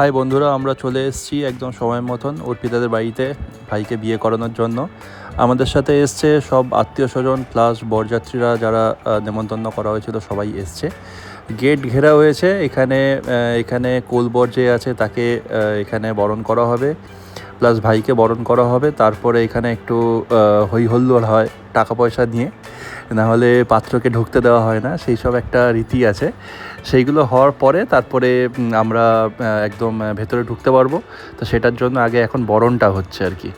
High বন্ধুরা, আমরা চলে এসেছি একদম সময় মতন অর্পিতাদের বাড়িতে ভাইকে বিয়ে করানোর জন্য। আমাদের সাথে এসছে সব আত্মীয় স্বজন প্লাস বরযাত্রীরা, যারা নেমন্তন্ন করা হয়েছিল সবাই এসছে। গেট ঘেরা হয়েছে। এখানে কোলবর যে আছে তাকে এখানে বরণ করা হবে, প্লাস ভাইকে বরণ করা হবে। তারপরে এখানে একটু হই হল্লোড় হয় টাকা পয়সা নিয়ে, নাহলে পাত্রকে ঢুকতে দেওয়া হয় না, সেই সব একটা রীতি আছে। সেইগুলো হওয়ার পরে তারপরে আমরা একদম ভেতরে ঢুকতে পারবো। তো সেটার জন্য আগে এখন বরণটা হচ্ছে আর কি।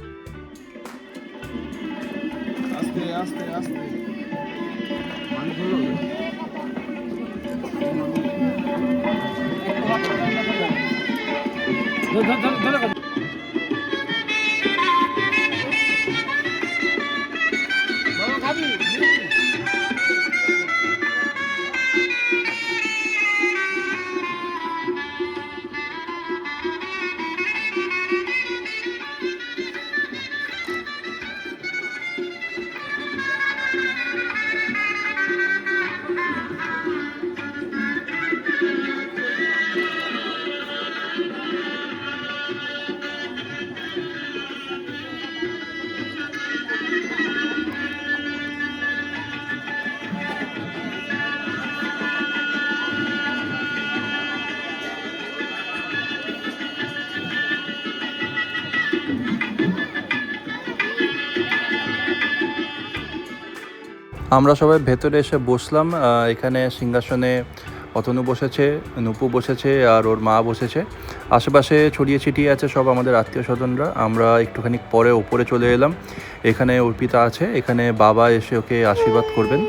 আমরা সবাই ভেতরে এসে বসলাম। এখানে সিংহাসনে অতনু বসেছে, নুপু বসেছে, আর ওর মা বসেছে। আশেপাশে ছড়িয়ে ছিটিয়ে আছে সব আমাদের আত্মীয় স্বজনরা। আমরা একটুখানি পরে ওপরে চলে এলাম। এখানে অর্পিতা আছে, এখানে বাবা এসে ওকে আশীর্বাদ করবেন।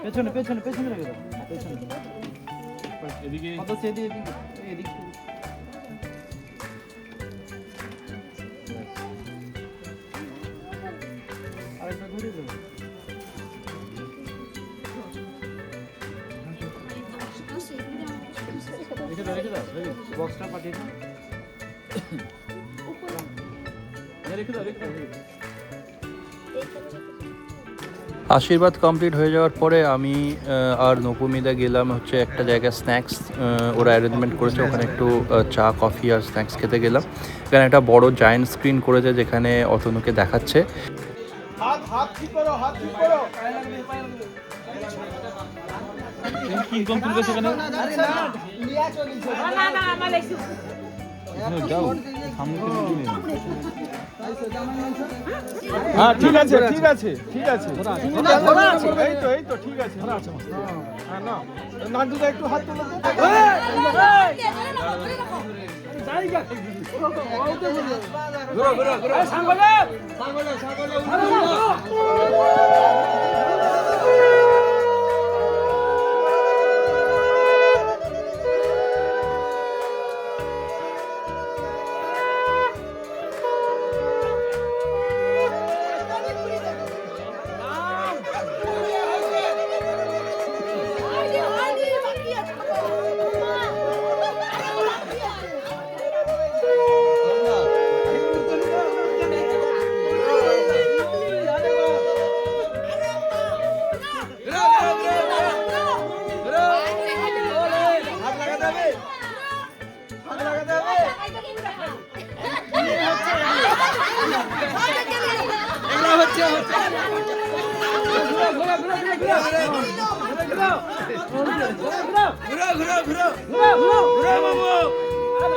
পেছনে পেছনে পেছনে রেখে দাও, পেছনে এদিকে এদিকে আরেকটা ঘুরে দেবো। রেখে দাও বক্সটা পাঠিয়ে দাও, রেখে দাও রেখে দাও। আশীর্বাদ কমপ্লিট হয়ে যাওয়ার পরে আমি আর নপু মিলে গেলাম হচ্ছে একটা জায়গায় স্ন্যাক্স ওরা অ্যারেঞ্জমেন্ট করেছে, ওখানে একটু চা কফি আর স্ন্যাক্স খেতে গেলাম। এখানে একটা বড় জায়েন্ট স্ক্রিন করেছে যেখানে অতনুকে দেখাচ্ছে। হ্যাঁ ঠিক আছে ঠিক আছে ঠিক আছে, এই তো ঠিক আছে। হ্যাঁ না নান্দুদা একটু হাত তোলো।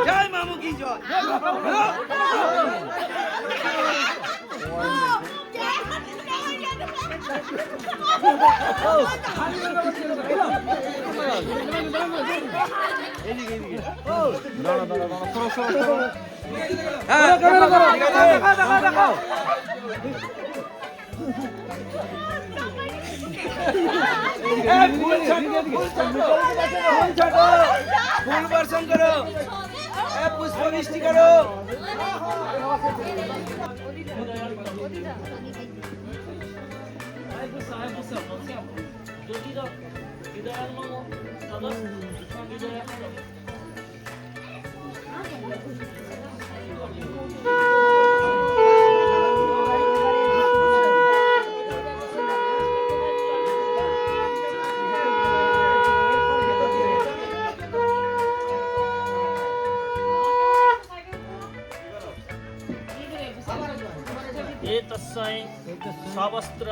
জয় মামু কি জয়। এদিকে এদিকে দাঁড়া দাঁড়া দাঁড়া, সরো সরো সরো ফুল বর্ষণ করো, পুষ্প বৃষ্টি করো। एतस्मै सवस्त्र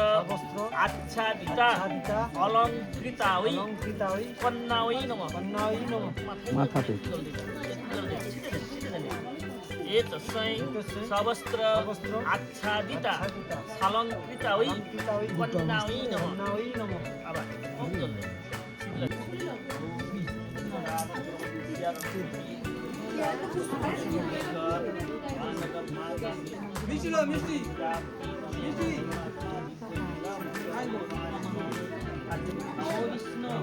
आच्छादिता अलङ्कृता वै कन्या वै नमः মাথাতে एतस्मै सवस्त्र आच्छादिता अलङ्कृता वै कन्या वै नमः আবার কম চলবে মিষ্টি লো, মিষ্টি মিষ্টি। नमो विष्णु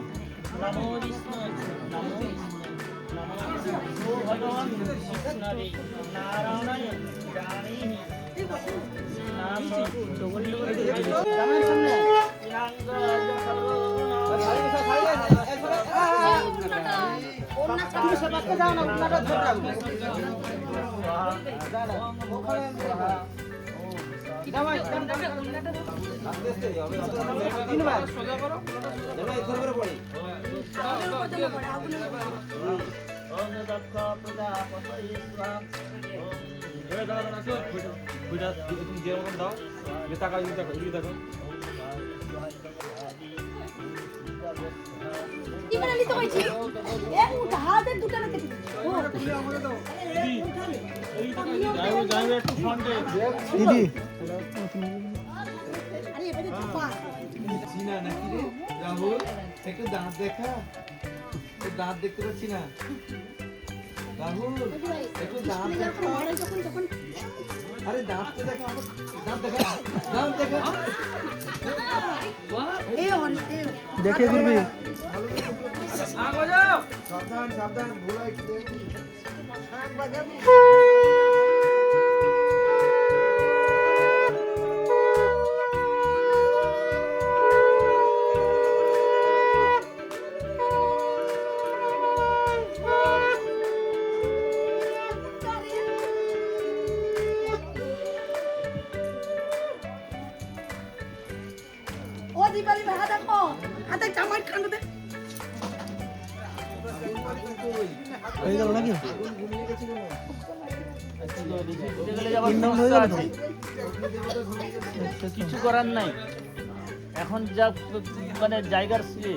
नमो विष्णु नमो विष्णु नमो विष्णु भगवान विष्णुवे नारायणाय जानीहि नाम 이번에 리터 있지? 예, 다들 두자는 게. দিদি 아니, 이번에 봐. চিনা নাকি রে রাহুল? একটু দাঁত দেখা, তোর দাঁত দেখতে পাচ্ছি না। রাহুল একটু দাঁত দেখা। যখন আরে দাঁত তো দেখা, আমার দাঁত দেখা, দাঁত দেখা। এই অন দেখে ঘুরবি। সাবধান সাবধান, ঘোড়া একটু দেখ। ও দিবালি ভাড়া দেখো হাতে জামাই কান্দে হয়ে গেল নাকি? কিছু করার নাই এখন যা মানে জায়গার সিয়ে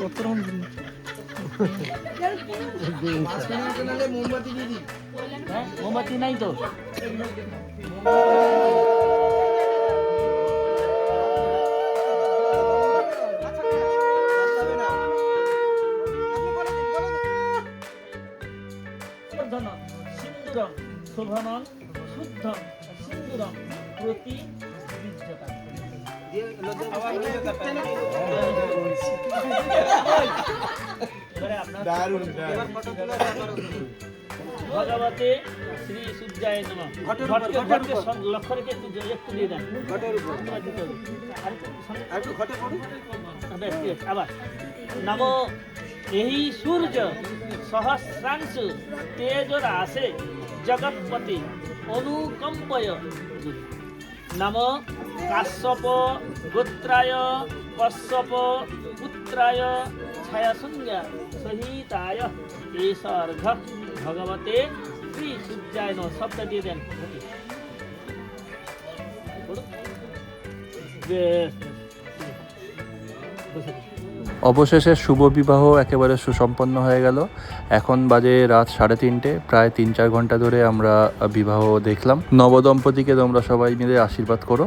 কত রকম মোমবাতি দিয়ে দিই। হ্যাঁ মোমবাতি নাই তো সিন্ধুরম শোভনম শুদ্ধম সিন্ধুরম প্রতি বীর্যতা এবারে আপনার ভগবতে শ্রী সূর্যায় নমঃ ঘটকে লক্ষ্য রেখে একটু দিয়ে দেন আবার নমো এই সূর্য সহস্রাংশু তেজরাসে জগৎপতি অনুকম্পয় নমো কাশ্যপ গোত্রায় কশ্যপ পুত্রায় ছায়াসংজ্ঞা সহিতায় এসর্ঘ ভগবতে শ্রী সূর্যায় নমঃ শব্দ দিয়ে দেন অবশেষে শুভ বিবাহ একেবারে সুসম্পন্ন হয়ে গেল। এখন বাজে রাত 3:30, প্রায় 3-4 ঘন্টা ধরে আমরা বিবাহ দেখলাম। নবদম্পতিকে তোমরা সবাই মিলে আশীর্বাদ করো।